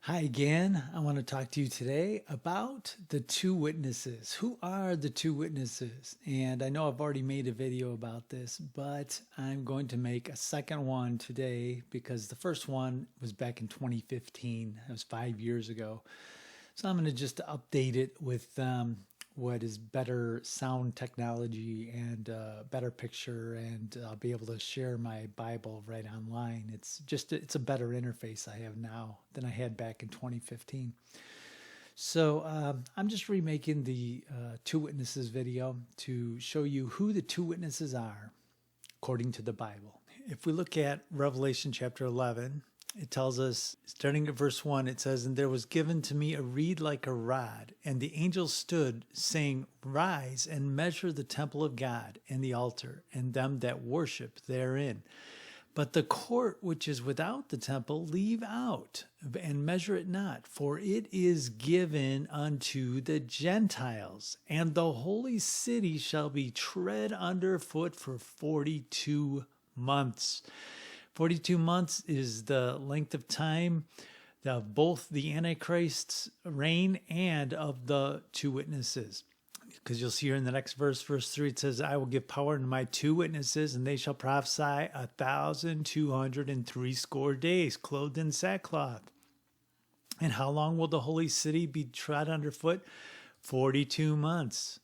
Hi again. I want to talk to you today about the two witnesses. Who are the two witnesses? And I know I've already made a video about this, but I'm going to make a second one today because the first one was back in 2015. That was 5 years ago. So I'm going to just update it with what is better sound technology and better picture, and I'll be able to share my Bible right online. It's a better interface I have now than I had back in 2015. So I'm just remaking the two witnesses video to show you who the two witnesses are according to the Bible. If we look at Revelation chapter 11, it tells us, starting at verse 1, it says, "And there was given to me a reed like a rod, and the angel stood, saying, Rise and measure the temple of God, and the altar, and them that worship therein. But the court which is without the temple leave out, and measure it not, for it is given unto the Gentiles, and the holy city shall be tread under foot for 42 months. 42 months is the length of time of both the Antichrist's reign and of the two witnesses. Because you'll see here in the next verse, verse 3, it says, I will give power unto my two witnesses, and they shall prophesy 1,260 days, clothed in sackcloth. And how long will the holy city be trod underfoot? 42 months,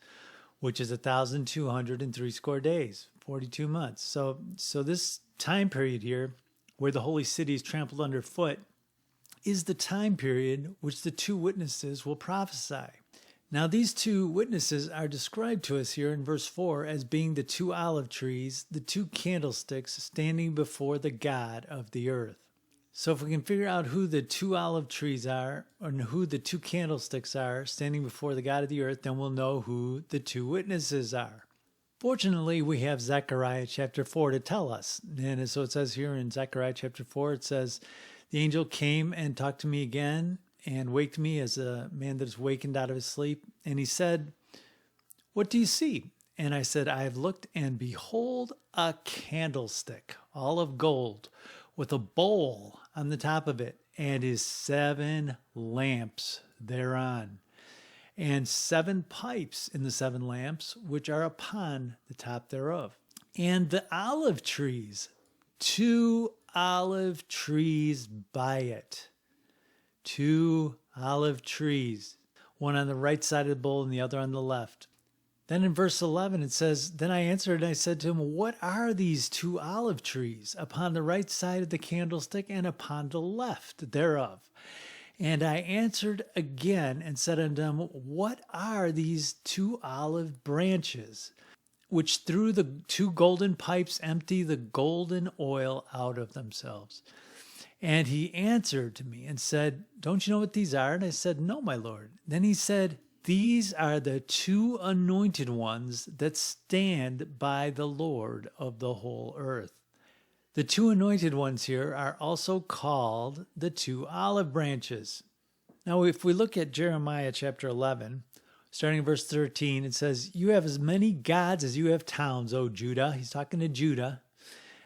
which is 1,260 days, 42 months. So this time period here, where the holy city is trampled underfoot, is the time period which the two witnesses will prophesy. Now, these two witnesses are described to us here in verse 4 as being the two olive trees, the two candlesticks standing before the God of the earth. So if we can figure out who the two olive trees are, or who the two candlesticks are standing before the God of the earth, then we'll know who the two witnesses are. Fortunately, we have Zechariah chapter 4 to tell us. And so it says here in Zechariah chapter 4, it says, The angel came and talked to me again and waked me as a man that is wakened out of his sleep. And he said, What do you see? And I said, I have looked, and behold, a candlestick, all of gold, with a bowl on the top of it, and his 7 lamps thereon, and 7 pipes in the 7 lamps, which are upon the top thereof. And the olive trees, 2 olive trees by it. 2 olive trees, one on the right side of the bowl and the other on the left. Then in verse 11 it says, Then I answered and I said to him, What are these 2 olive trees upon the right side of the candlestick and upon the left thereof? And I answered again and said unto him, What are these 2 olive branches, which through the 2 golden pipes empty the golden oil out of themselves? And he answered to me and said, Don't you know what these are? And I said, No, my Lord. Then he said, These are the 2 anointed ones that stand by the Lord of the whole earth. The 2 anointed ones here are also called the 2 olive branches. Now, if we look at Jeremiah chapter 11, starting in verse 13, it says, You have as many gods as you have towns, O Judah. He's talking to Judah.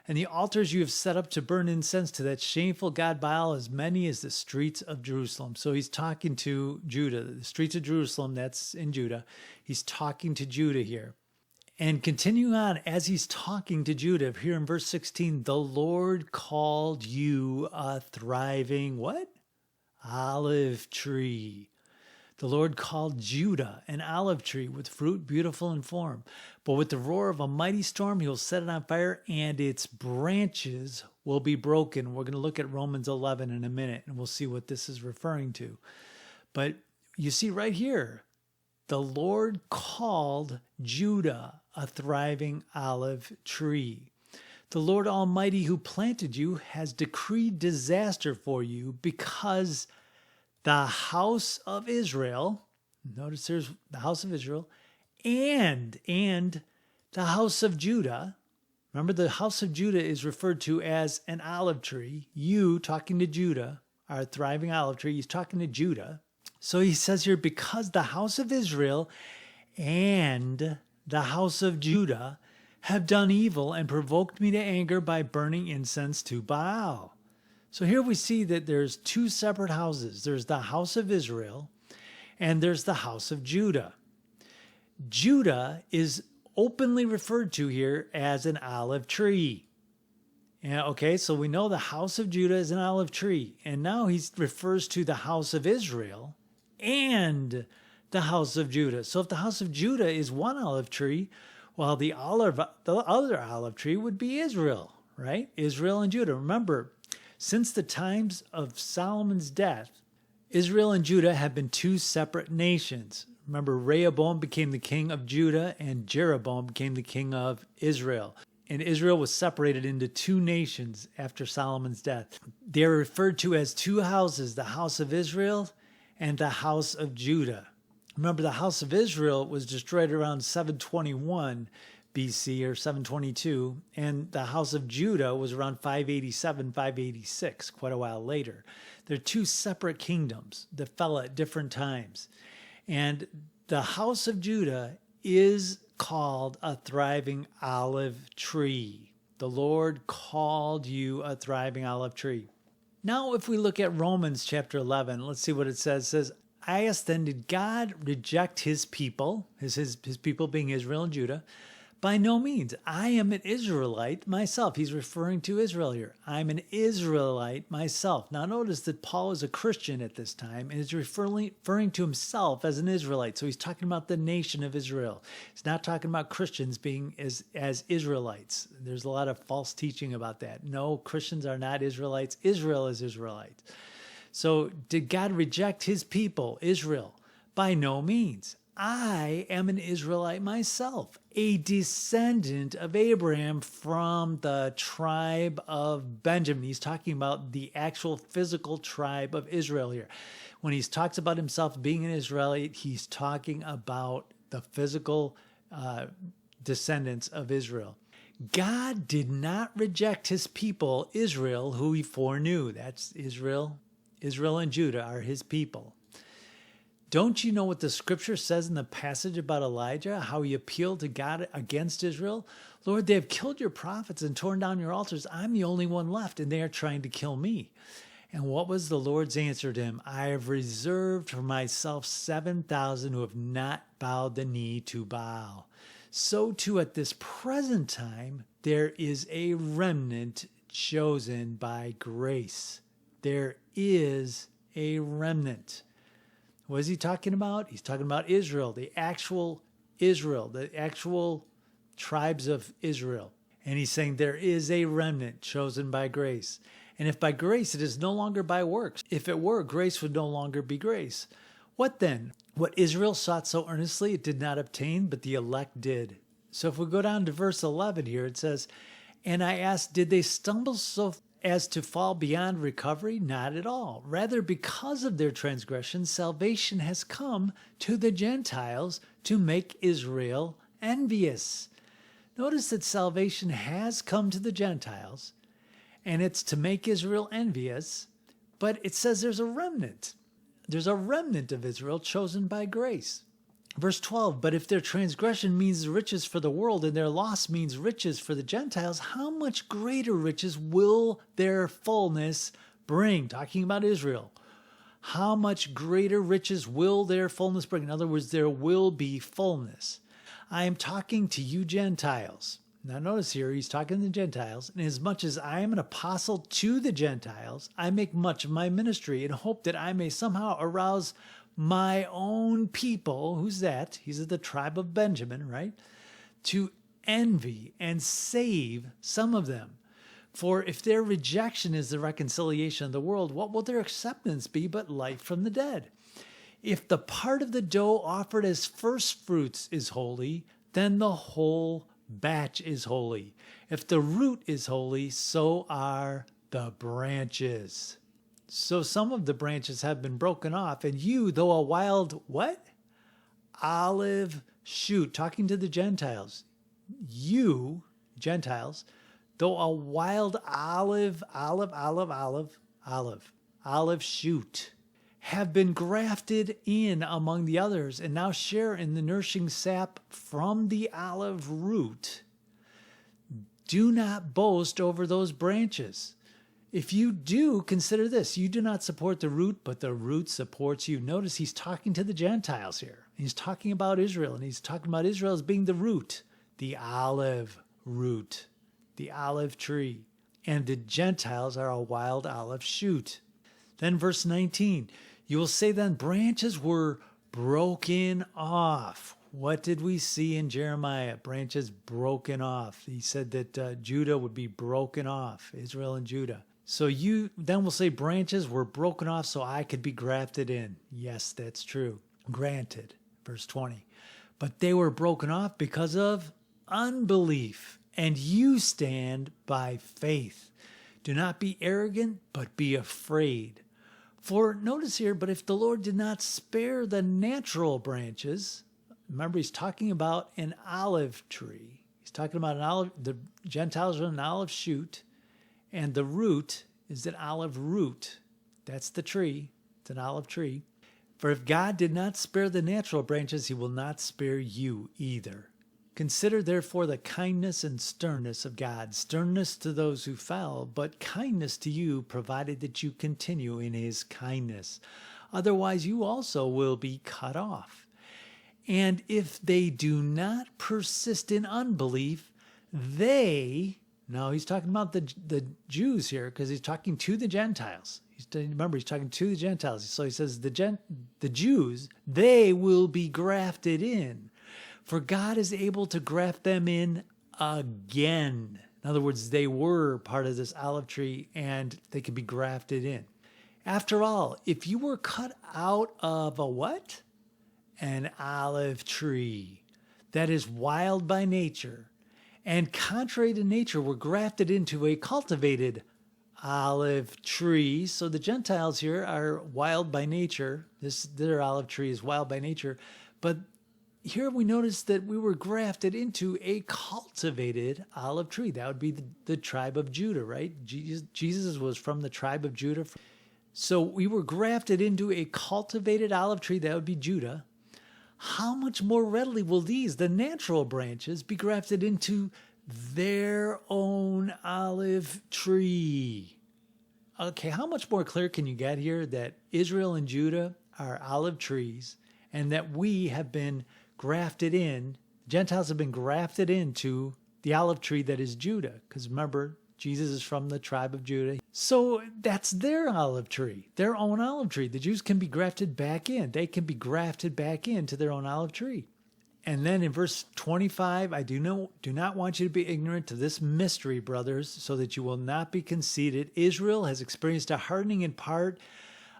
And the altars you have set up to burn incense to that shameful god Baal, as many as the streets of Jerusalem. So he's talking to Judah. The streets of Jerusalem, that's in Judah. He's talking to Judah here. And continuing on, as he's talking to Judah, here in verse 16, the Lord called you a thriving, what? Olive tree. The Lord called Judah an olive tree with fruit beautiful in form. But with the roar of a mighty storm, he will set it on fire, and its branches will be broken. We're going to look at Romans 11 in a minute, and we'll see what this is referring to. But you see right here, the Lord called Judah a thriving olive tree. The Lord Almighty who planted you has decreed disaster for you, because the house of Israel, notice there's the house of Israel, and the house of Judah. Remember, the house of Judah is referred to as an olive tree. You, talking to Judah, are a thriving olive tree. He's talking to Judah. So he says here, because the house of Israel and the house of Judah have done evil and provoked me to anger by burning incense to Baal. So here we see that there's two separate houses. There's the house of Israel and there's the house of Judah. Judah is openly referred to here as an olive tree. Yeah, okay, so we know the house of Judah is an olive tree. And now he refers to the house of Israel and the house of Judah. So if the house of Judah is one olive tree, well, the other olive tree would be Israel, right? Israel and Judah. Remember, since the times of Solomon's death, Israel and Judah have been two separate nations. Remember, Rehoboam became the king of Judah and Jeroboam became the king of Israel. And Israel was separated into two nations after Solomon's death. They are referred to as two houses, the house of Israel and the house of Judah. Remember, the house of Israel was destroyed around 721 BC or 722, and the house of Judah was around 587, 586, quite a while later. They're two separate kingdoms that fell at different times. And the house of Judah is called a thriving olive tree. The Lord called you a thriving olive tree. Now, if we look at Romans chapter 11, let's see what it says. It says, I ask then, did God reject his people, his people being Israel and Judah? By no means. I am an Israelite myself. He's referring to Israel here. I'm an Israelite myself. Now notice that Paul is a Christian at this time and is referring to himself as an Israelite. So he's talking about the nation of Israel. He's not talking about Christians being as Israelites. There's a lot of false teaching about that. No, Christians are not Israelites. Israel is Israelites. So did God reject his people, Israel? By no means. I am an Israelite myself, a descendant of Abraham from the tribe of Benjamin. He's talking about the actual physical tribe of Israel here. When he talks about himself being an Israelite, he's talking about the physical descendants of Israel. God did not reject his people, Israel, who he foreknew. That's Israel. Israel and Judah are his people. Don't you know what the scripture says in the passage about Elijah, how he appealed to God against Israel? Lord, they have killed your prophets and torn down your altars. I'm the only one left, and they are trying to kill me. And what was the Lord's answer to him? I have reserved for myself 7,000 who have not bowed the knee to Baal. So too at this present time, there is a remnant chosen by grace. There is a remnant. What is he talking about? He's talking about Israel, the actual tribes of Israel. And he's saying there is a remnant chosen by grace. And if by grace, it is no longer by works. If it were, grace would no longer be grace. What then? What Israel sought so earnestly, it did not obtain, but the elect did. So if we go down to verse 11 here, it says, and I asked, did they stumble so as to fall beyond recovery? Not at all. Rather, because of their transgression, salvation has come to the Gentiles to make Israel envious. Notice that salvation has come to the Gentiles, and it's to make Israel envious, but it says there's a remnant. There's a remnant of Israel chosen by grace. Verse 12, but if their transgression means riches for the world and their loss means riches for the Gentiles, how much greater riches will their fullness bring? Talking about Israel. How much greater riches will their fullness bring? In other words, there will be fullness. I am talking to you Gentiles. Now notice here, he's talking to the Gentiles. And as much as I am an apostle to the Gentiles, I make much of my ministry in hope that I may somehow arouse my own people. Who's that? He's of the tribe of Benjamin, right? To envy and save some of them. For if their rejection is the reconciliation of the world, what will their acceptance be but life from the dead? If the part of the dough offered as first fruits is holy, then the whole batch is holy. If the root is holy, so are the branches. So some of the branches have been broken off, and you, though a wild, what? Olive shoot, talking to the Gentiles. You, Gentiles, though a wild olive shoot, have been grafted in among the others, and now share in the nourishing sap from the olive root. Do not boast over those branches. If you do, consider this. You do not support the root, but the root supports you. Notice he's talking to the Gentiles here. He's talking about Israel, and he's talking about Israel as being the root, the olive root, the olive tree. And the Gentiles are a wild olive shoot. Then verse 19, you will say then branches were broken off. What did we see in Jeremiah? Branches broken off. He said that Judah would be broken off, Israel and Judah. So you then will say branches were broken off so I could be grafted in. Yes, that's true. Granted, verse 20. But they were broken off because of unbelief, and you stand by faith. Do not be arrogant, but be afraid. For notice here, but if the Lord did not spare the natural branches, remember he's talking about an olive tree. He's talking about an olive, the Gentiles are an olive shoot, and the root is an olive root. That's the tree. It's an olive tree. For if God did not spare the natural branches, he will not spare you either. Consider therefore the kindness and sternness of God, sternness to those who fell, but kindness to you, provided that you continue in his kindness. Otherwise you also will be cut off. And if they do not persist in unbelief, now he's talking about the Jews here, because he's talking to the Gentiles. Remember, he's talking to the Gentiles. So he says the Jews, they will be grafted in. For God is able to graft them in again. In other words, they were part of this olive tree and they could be grafted in. After all, if you were cut out of a what? An olive tree that is wild by nature, and contrary to nature were grafted into a cultivated olive tree. So the Gentiles here are wild by nature. Their olive tree is wild by nature. But here we notice that we were grafted into a cultivated olive tree. That would be the tribe of Judah, right? Jesus was from the tribe of Judah. So we were grafted into a cultivated olive tree. That would be Judah. How much more readily will these, the natural branches, be grafted into their own olive tree? Okay, how much more clear can you get here that Israel and Judah are olive trees and that we have been grafted in, Gentiles have been grafted into the olive tree that is Judah? Because remember, Jesus is from the tribe of Judah. So that's their olive tree, their own olive tree. The Jews can be grafted back in. They can be grafted back into their own olive tree. And then in verse 25, I do not want you to be ignorant to this mystery, brothers, so that you will not be conceited. Israel has experienced a hardening in part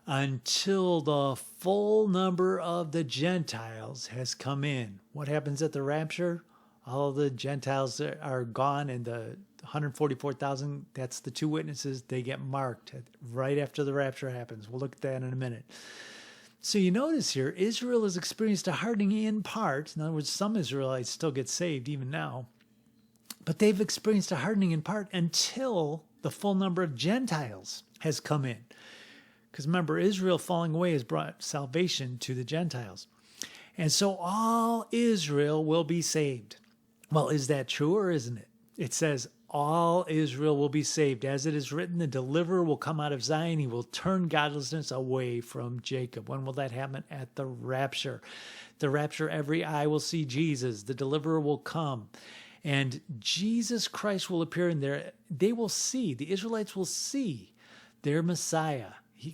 until the full number of the Gentiles has come in. What happens at the rapture? All of the Gentiles are gone, and the 144,000, that's the two witnesses, they get marked right after the rapture happens. We'll look at that in a minute. So you notice here, Israel has experienced a hardening in part. In other words, some Israelites still get saved even now. But they've experienced a hardening in part until the full number of Gentiles has come in. Because remember, Israel falling away has brought salvation to the Gentiles. And so all Israel will be saved. Well, is that true or isn't it? It says, all Israel will be saved. As it is written, the deliverer will come out of Zion. He will turn godlessness away from Jacob. When will that happen? At the rapture. The rapture, every eye will see Jesus. The deliverer will come. And Jesus Christ will appear in there. They will see, the Israelites will see their Messiah.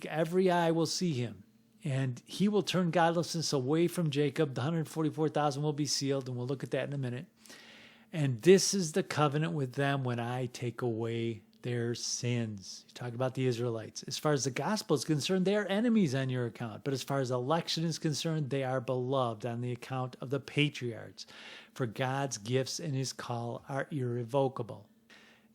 Every eye will see him. And he will turn godlessness away from Jacob. The 144,000 will be sealed, and we'll look at that in a minute. And this is the covenant with them when I take away their sins. You talk about the Israelites. As far as the gospel is concerned, they are enemies on your account. But as far as election is concerned, they are beloved on the account of the patriarchs. For God's gifts and his call are irrevocable.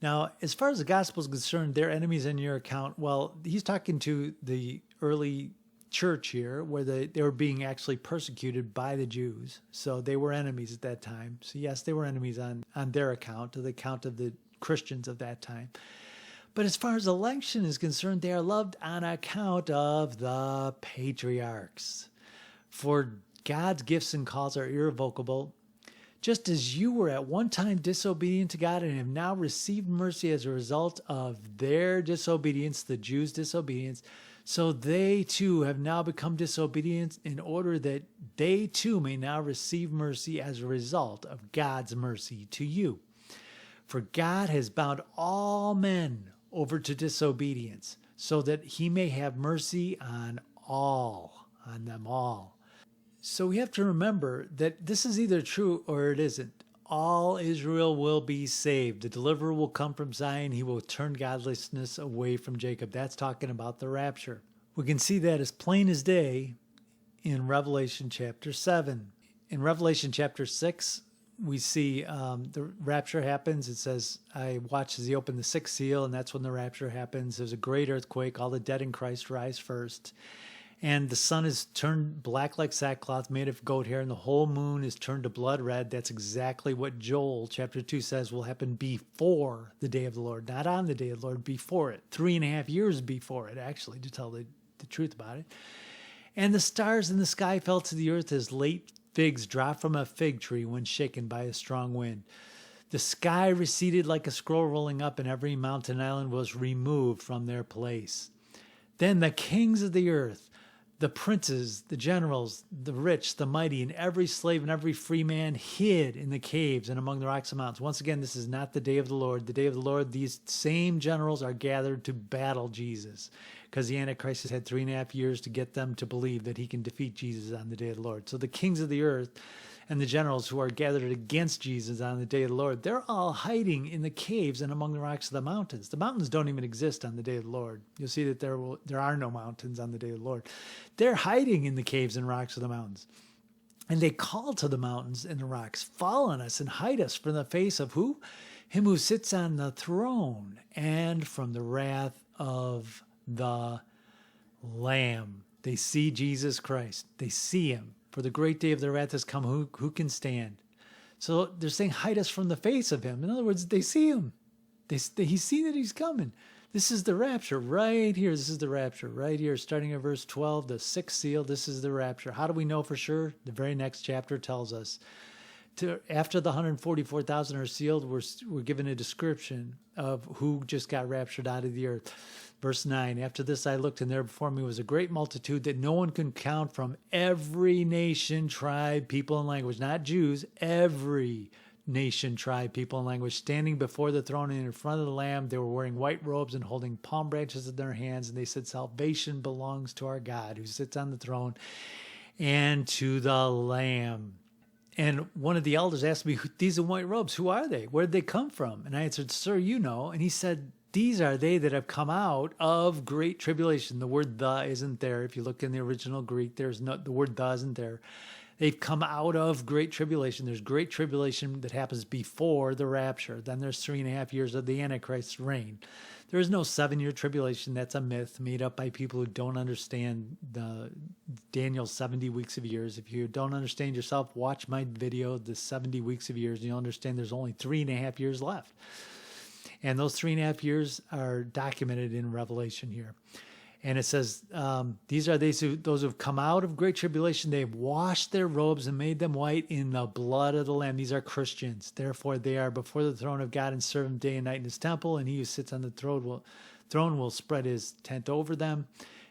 Now, as far as the gospel is concerned, they're enemies on your account. Well, he's talking to the early church here, where they were being actually persecuted by the Jews. So they were enemies at that time. So yes, they were enemies on their account, to the account of the Christians of that time. But as far as election is concerned, they are loved on account of the patriarchs. For God's gifts and calls are irrevocable. just as you were at one time disobedient to God and have now received mercy as a result of their disobedience, the Jews' disobedience, so they too have now become disobedient in order that they too may now receive mercy as a result of God's mercy to you. For God has bound all men over to disobedience, so that he may have mercy on them all. So we have to remember that this is either true or it isn't. All Israel will be saved. The deliverer will come from Zion. He will turn godlessness away from Jacob. That's talking about the rapture. We can see that as plain as day in Revelation chapter 7. In Revelation chapter 6, we see the rapture happens. It says, I watched as he opened the sixth seal, and that's when the rapture happens. There's a great earthquake. All the dead in Christ rise first. And the sun is turned black like sackcloth made of goat hair, and the whole moon is turned to blood red. That's exactly what Joel chapter 2 says will happen before the day of the Lord, not on the day of the Lord, before it. 3.5 years before it, actually, to tell the truth about it. And the stars in the sky fell to the earth as late figs drop from a fig tree when shaken by a strong wind. The sky receded like a scroll rolling up, and every mountain island was removed from their place. Then the kings of the earth, the princes, the generals, the rich, the mighty, and every slave and every free man hid in the caves and among the rocks and mountains. Once again, this is not the day of the Lord. The day of the Lord, these same generals are gathered to battle Jesus, because the Antichrist has had 3.5 years to get them to believe that he can defeat Jesus on the day of the Lord. So the kings of the earth and the generals who are gathered against Jesus on the day of the Lord, they're all hiding in the caves and among the rocks of the mountains. The mountains don't even exist on the day of the Lord. You'll see that there are no mountains on the day of the Lord. They're hiding in the caves and rocks of the mountains. And they call to the mountains and the rocks, fall on us and hide us from the face of who? Him who sits on the throne, and from the wrath of the Lamb. They see Jesus Christ. They see him. For the great day of their wrath has come. Who can stand? So they're saying, hide us from the face of him. In other words, they see him. He's seen that he's coming. This is the rapture right here. This is the rapture right here. Starting at verse 12, the sixth seal, this is the rapture. How do we know for sure? The very next chapter tells us. After the 144,000 are sealed, we're given a description of who just got raptured out of the earth. Verse 9, after this I looked, and there before me was a great multitude that no one can count, from every nation, tribe, people, and language. Not Jews, every nation, tribe, people, and language, standing before the throne and in front of the Lamb. They were wearing white robes and holding palm branches in their hands, and they said, salvation belongs to our God who sits on the throne and to the Lamb. And one of the elders asked me, these in white robes, who are they? Where did they come from? And I answered, sir, you know. And he said, these are they that have come out of great tribulation. The word the isn't there. If you look in the original Greek, the word the isn't there. They've come out of great tribulation. There's great tribulation that happens before the rapture. Then there's 3.5 years of the Antichrist's reign. There is no 7-year tribulation. That's a myth made up by people who don't understand the Daniel's 70 weeks of years. If you don't understand yourself, watch my video, the 70 weeks of years, and you'll understand there's only 3.5 years left. And those 3.5 years are documented in Revelation here. And it says, these are those who have come out of great tribulation. They have washed their robes and made them white in the blood of the Lamb. These are Christians. Therefore, they are before the throne of God and serve him day and night in his temple. And he who sits on the throne will spread his tent over them.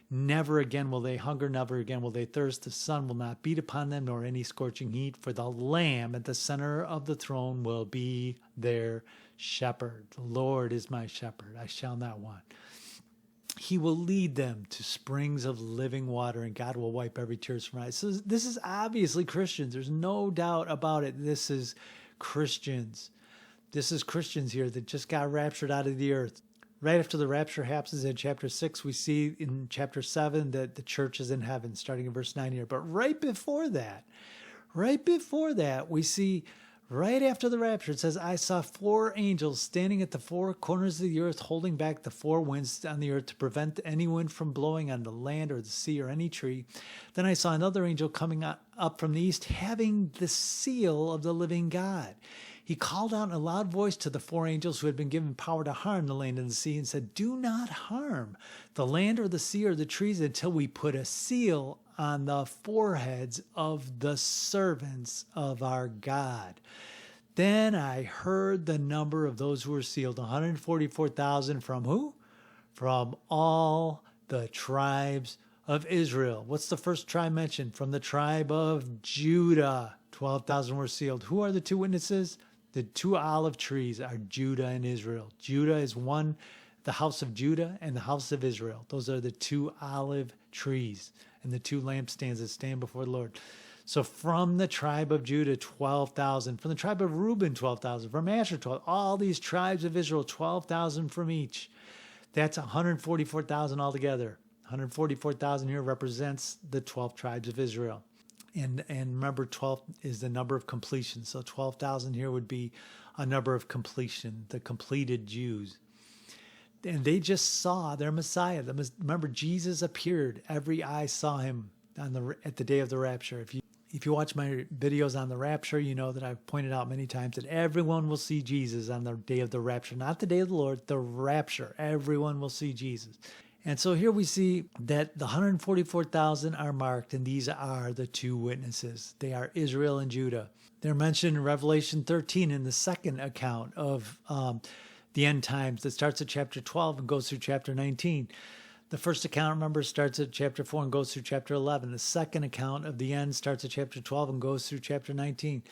Never again will they hunger. Never again will they thirst. The sun will not beat upon them, nor any scorching heat. For the Lamb at the center of the throne will be their shepherd. The Lord is my shepherd. I shall not want. He will lead them to springs of living water, and God will wipe every tear from their eyes. So this is obviously Christians. There's no doubt about it. This is Christians. This is Christians here that just got raptured out of the earth. Right after the rapture happens in chapter 6, we see in chapter 7 that the church is in heaven, starting in verse 9 here. But right before that, we see right after the rapture, it says, I saw 4 angels standing at the 4 corners of the earth, holding back the 4 winds on the earth to prevent any wind from blowing on the land or the sea or any tree. Then I saw another angel coming up from the east, having the seal of the living God. He called out in a loud voice to the 4 angels who had been given power to harm the land and the sea and said, "Do not harm the land or the sea or the trees until we put a seal on the foreheads of the servants of our God." Then I heard the number of those who were sealed, 144,000 from who? From all the tribes of Israel. What's the first tribe mentioned? From the tribe of Judah. 12,000 were sealed. Who are the 2 witnesses? The 2 olive trees are Judah and Israel. Judah is one, the house of Judah and the house of Israel. Those are the 2 olive trees and the 2 lampstands that stand before the Lord. So from the tribe of Judah, 12,000. From the tribe of Reuben, 12,000. From Asher, 12,000. All these tribes of Israel, 12,000 from each. That's 144,000 altogether. 144,000 here represents the 12 tribes of Israel. And remember, 12 is the number of completion. So 12,000 here would be a number of completion, the completed Jews. And they just saw their Messiah. Remember, Jesus appeared. Every eye saw him at the day of the rapture. If you watch my videos on the rapture, you know that I've pointed out many times that everyone will see Jesus on the day of the rapture. Not the day of the Lord, the rapture. Everyone will see Jesus. And so here we see that the 144,000 are marked, and these are the 2 witnesses. They are Israel and Judah. They're mentioned in Revelation 13 in the second account of the end times that starts at chapter 12 and goes through chapter 19. The first account, remember, starts at chapter 4 and goes through chapter 11. The second account of the end starts at chapter 12 and goes through chapter 19.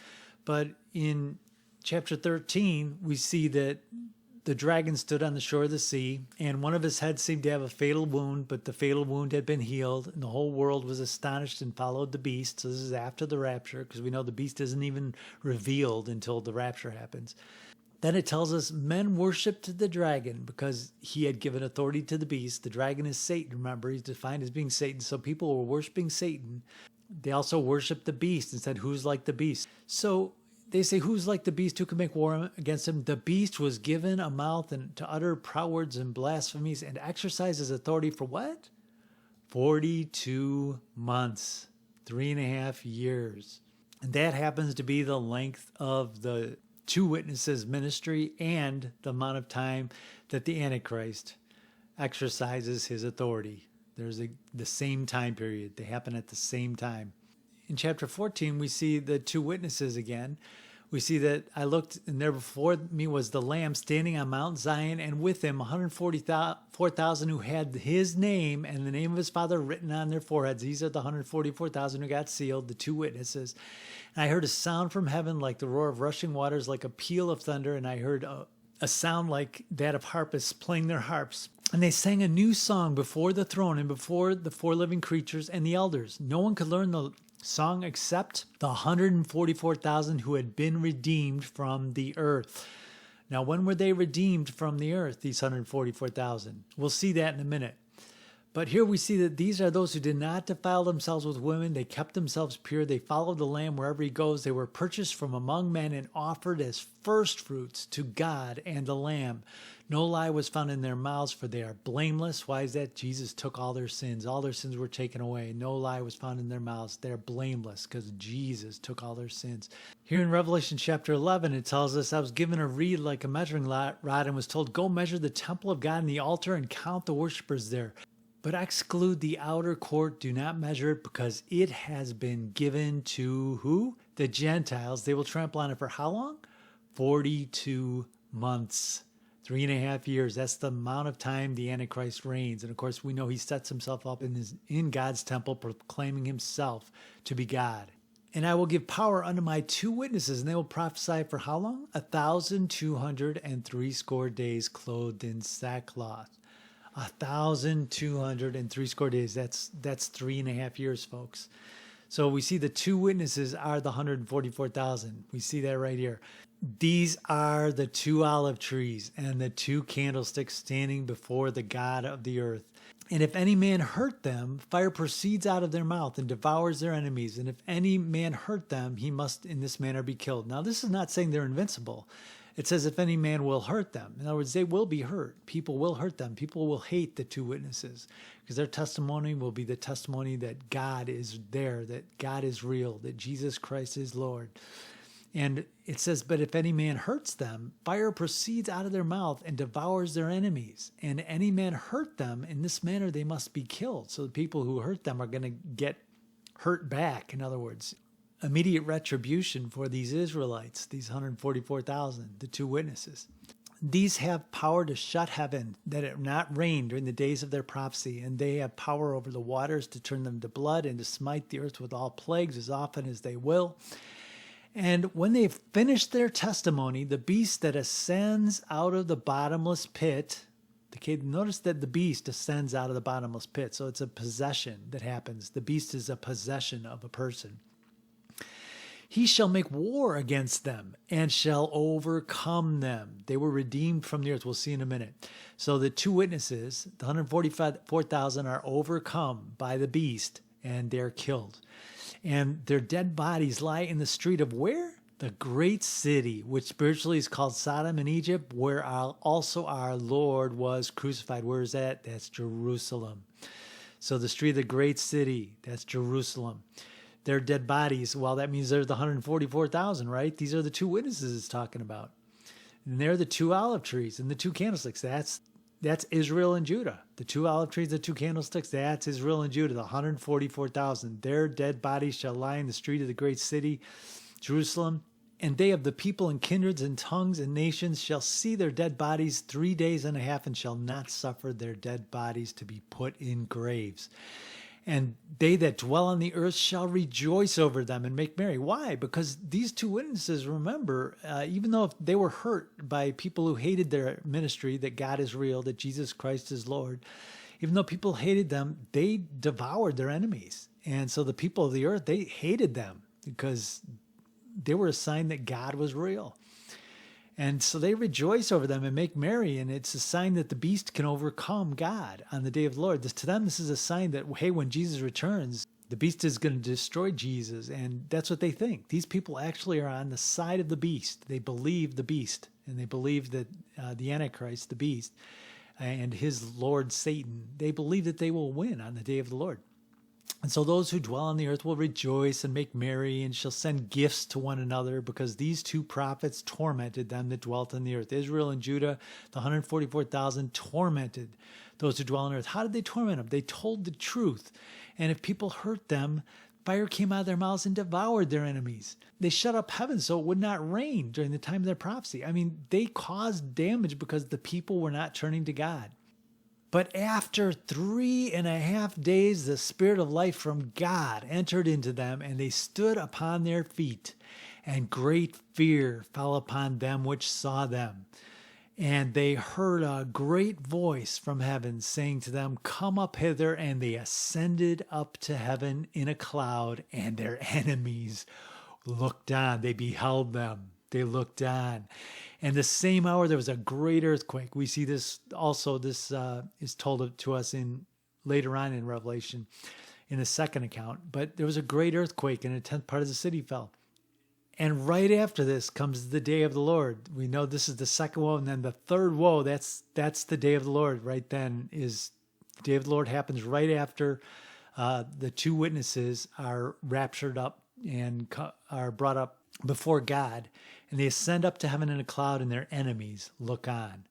But in chapter 13, we see that the dragon stood on the shore of the sea, and one of his heads seemed to have a fatal wound, but the fatal wound had been healed, and the whole world was astonished and followed the beast. So this is after the rapture, because we know the beast isn't even revealed until the rapture happens. Then it tells us men worshipped the dragon because he had given authority to the beast. The dragon is Satan, remember, he's defined as being Satan. So people were worshiping Satan. They also worshiped the beast and said, "Who's like the beast?" So they say, "Who's like the beast? Who can make war against him?" The beast was given a mouth and to utter proud words and blasphemies and exercise his authority for what? 42 months, 3.5 years. And that happens to be the length of the 2 witnesses' ministry and the amount of time that the Antichrist exercises his authority. There's the same time period. They happen at the same time. In chapter 14, we see the 2 witnesses again. We see that I looked, and there before me was the Lamb standing on Mount Zion, and with him 144,000 who had his name and the name of his Father written on their foreheads. These are the 144,000 who got sealed, the 2 witnesses. And I heard a sound from heaven like the roar of rushing waters, like a peal of thunder, and I heard a sound like that of harpists playing their harps. And they sang a new song before the throne and before the 4 living creatures and the elders. No one could learn the song except the 144,000 who had been redeemed from the earth. Now, when were they redeemed from the earth, these 144,000? We'll see that in a minute. But here we see that these are those who did not defile themselves with women. They kept themselves pure. They followed the Lamb wherever he goes. They were purchased from among men and offered as firstfruits to God and the Lamb. No lie was found in their mouths, for they are blameless. Why is that? Jesus took all their sins. All their sins were taken away. No lie was found in their mouths. They're blameless because Jesus took all their sins. Here in Revelation chapter 11, it tells us, I was given a reed like a measuring rod and was told, go measure the temple of God and the altar and count the worshipers there. But exclude the outer court. Do not measure it, because it has been given to who? The Gentiles. They will trample on it for how long? 42 months. 3.5 years. That's the amount of time the Antichrist reigns. And of course, we know he sets himself up in God's temple, proclaiming himself to be God. And I will give power unto my 2 witnesses, and they will prophesy for how long? 1,260 days, clothed in sackcloth. 1,260 days. That's 3.5 years, folks. So we see the 2 witnesses are the 144,000. We see that right here. These are the 2 olive trees and the 2 candlesticks standing before the God of the earth. And if any man hurt them, fire proceeds out of their mouth and devours their enemies. And if any man hurt them, he must in this manner be killed. Now, this is not saying they're invincible. It says if any man will hurt them. In other words, they will be hurt. People will hurt them. People will hate the 2 witnesses, because their testimony will be the testimony that God is there, that God is real, that Jesus Christ is Lord. And it says, but if any man hurts them, fire proceeds out of their mouth and devours their enemies. And any man hurt them, in this manner they must be killed. So the people who hurt them are going to get hurt back. In other words, immediate retribution for these Israelites, these 144,000, the two witnesses. These have power to shut heaven, that it not rain during the days of their prophecy, and they have power over the waters to turn them to blood and to smite the earth with all plagues as often as they will. And when they've finished their testimony, the beast that ascends out of the bottomless pit, okay, notice that the beast ascends out of the bottomless pit, so it's a possession that happens. The beast is a possession of a person. He shall make war against them and shall overcome them. They were redeemed from the earth. We'll see in a minute. So the two witnesses, the 144,000, are overcome by the beast and they're killed. And their dead bodies lie in the street of where? The great city, which spiritually is called Sodom in Egypt, where also our Lord was crucified. Where is that? That's Jerusalem. So the street of the great city, that's Jerusalem. Their dead bodies, well, that means they're the 144,000, right? These are the two witnesses it's talking about. And they're the two olive trees and the two candlesticks. That's Israel and Judah. The two olive trees, the two candlesticks, that's Israel and Judah, the 144,000. Their dead bodies shall lie in the street of the great city, Jerusalem. And they of the people and kindreds and tongues and nations shall see their dead bodies 3 days and a half, and shall not suffer their dead bodies to be put in graves. And they that dwell on the earth shall rejoice over them and make merry. Why? Because these two witnesses, remember, even though they were hurt by people who hated their ministry, that God is real, that Jesus Christ is Lord, even though people hated them, they devoured their enemies. And so the people of the earth, they hated them because they were a sign that God was real. And so they rejoice over them and make merry, and it's a sign that the beast can overcome God on the day of the Lord. To them, this is a sign that, hey, when Jesus returns, the beast is going to destroy Jesus, and that's what they think. These people actually are on the side of the beast. They believe the beast, and they believe that the Antichrist, the beast, and his Lord Satan, they believe that they will win on the day of the Lord. And so those who dwell on the earth will rejoice and make merry, and shall send gifts to one another, because these two prophets tormented them that dwelt on the earth. Israel and Judah, the 144,000, tormented those who dwell on earth. How did they torment them? They told the truth. And if people hurt them, fire came out of their mouths and devoured their enemies. They shut up heaven so it would not rain during the time of their prophecy. I mean, they caused damage because the people were not turning to God. But after 3.5 days, the Spirit of life from God entered into them, and they stood upon their feet, and great fear fell upon them which saw them. And they heard a great voice from heaven saying to them, Come up hither. And they ascended up to heaven in a cloud, and their enemies looked on. They beheld them. They looked on. And the same hour, there was a great earthquake. We see this also. This is told to us later on in Revelation in the second account. But there was a great earthquake, and a tenth part of the city fell. And right after this comes the day of the Lord. We know this is the second woe, and then the third woe, that's the day of the Lord. Right then is the day of the Lord happens right after the two witnesses are raptured up and are brought up before God, and they ascend up to heaven in a cloud, and their enemies look on.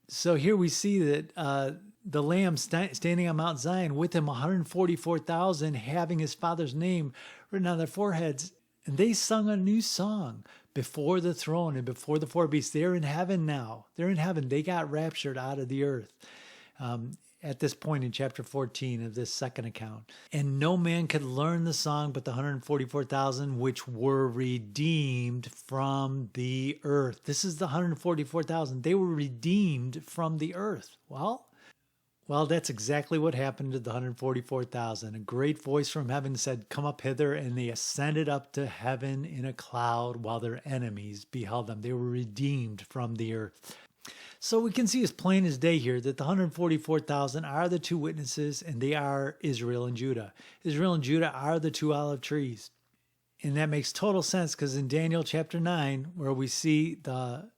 So here we see that the Lamb standing on Mount Zion, with him 144,000, having his Father's name written on their foreheads, and they sung a new song before the throne and before the four beasts. They're in heaven now. They're in heaven. They got raptured out of the earth at this point in chapter 14 of this second account. And no man could learn the song but the 144,000 which were redeemed from the earth. This is the 144,000. They were redeemed from the earth. Well, that's exactly what happened to the 144,000. A great voice from heaven said, Come up hither, and they ascended up to heaven in a cloud while their enemies beheld them. They were redeemed from the earth. So we can see as plain as day here that the 144,000 are the two witnesses, and they are Israel and Judah. Israel and Judah are the two olive trees. And that makes total sense, because in Daniel chapter 9, where we see the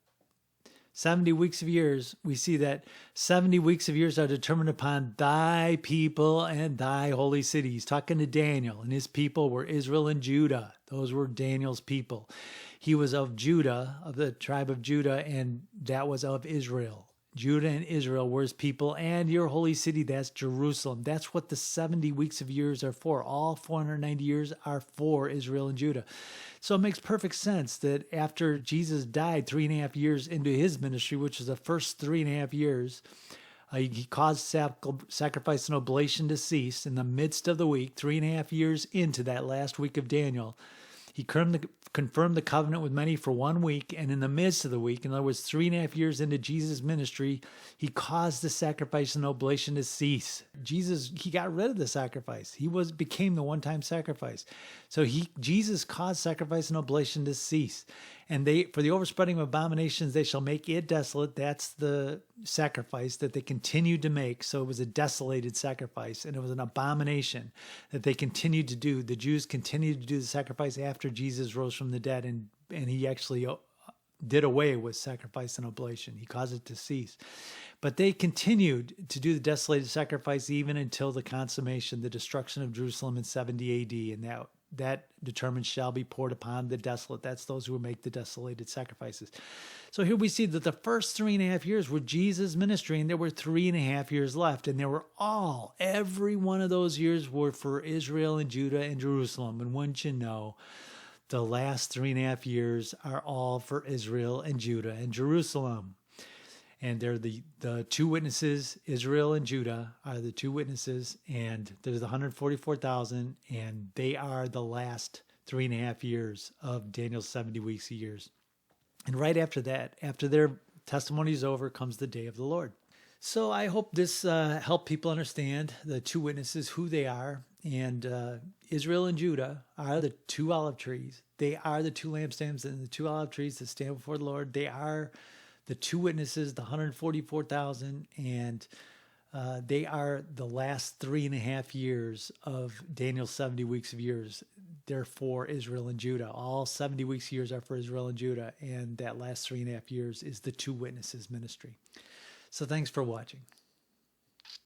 70 weeks of years, we see that 70 weeks of years are determined upon thy people and thy holy city. He's talking to Daniel, and his people were Israel and Judah. Those were Daniel's people. He was of Judah, of the tribe of Judah, and that was of Israel. Judah and Israel were his people, and your holy city, that's Jerusalem. That's what the 70 weeks of years are for. All 490 years are for Israel and Judah. So it makes perfect sense that after Jesus died 3.5 years into his ministry, which is the first 3.5 years, he caused sacrifice and oblation to cease in the midst of the week, 3.5 years into that last week of Daniel. He confirmed the covenant with many for 1 week, and in the midst of the week, in other words, 3.5 years into Jesus' ministry, he caused the sacrifice and oblation to cease. He got rid of the sacrifice. He became the one-time sacrifice. So Jesus caused sacrifice and oblation to cease. And for the overspreading of abominations, they shall make it desolate. That's the sacrifice that they continued to make. So it was a desolated sacrifice, and it was an abomination that they continued to do. The Jews continued to do the sacrifice after Jesus rose from the dead, and he actually did away with sacrifice and oblation. He caused it to cease. But they continued to do the desolated sacrifice even until the consummation, the destruction of Jerusalem in 70 AD, and that determined shall be poured upon the desolate. That's those who make the desolated sacrifices. So here we see that the first 3.5 years were Jesus' ministry, and there were 3.5 years left. And every one of those years were for Israel and Judah and Jerusalem. And wouldn't you know, the last 3.5 years are all for Israel and Judah and Jerusalem. And they're the two witnesses. Israel and Judah are the two witnesses, and there's the 144,000, and they are the last 3.5 years of Daniel's 70 weeks of years. And right after that, after their testimony is over, comes the day of the Lord. So I hope this helped people understand the two witnesses, who they are. And Israel and Judah are the two olive trees. They are the two lampstands and the two olive trees that stand before the Lord. They are the two witnesses, the 144,000, and they are the last 3.5 years of Daniel's 70 weeks of years. They're for Israel and Judah. All 70 weeks of years are for Israel and Judah, and that last 3.5 years is the two witnesses ministry. So thanks for watching.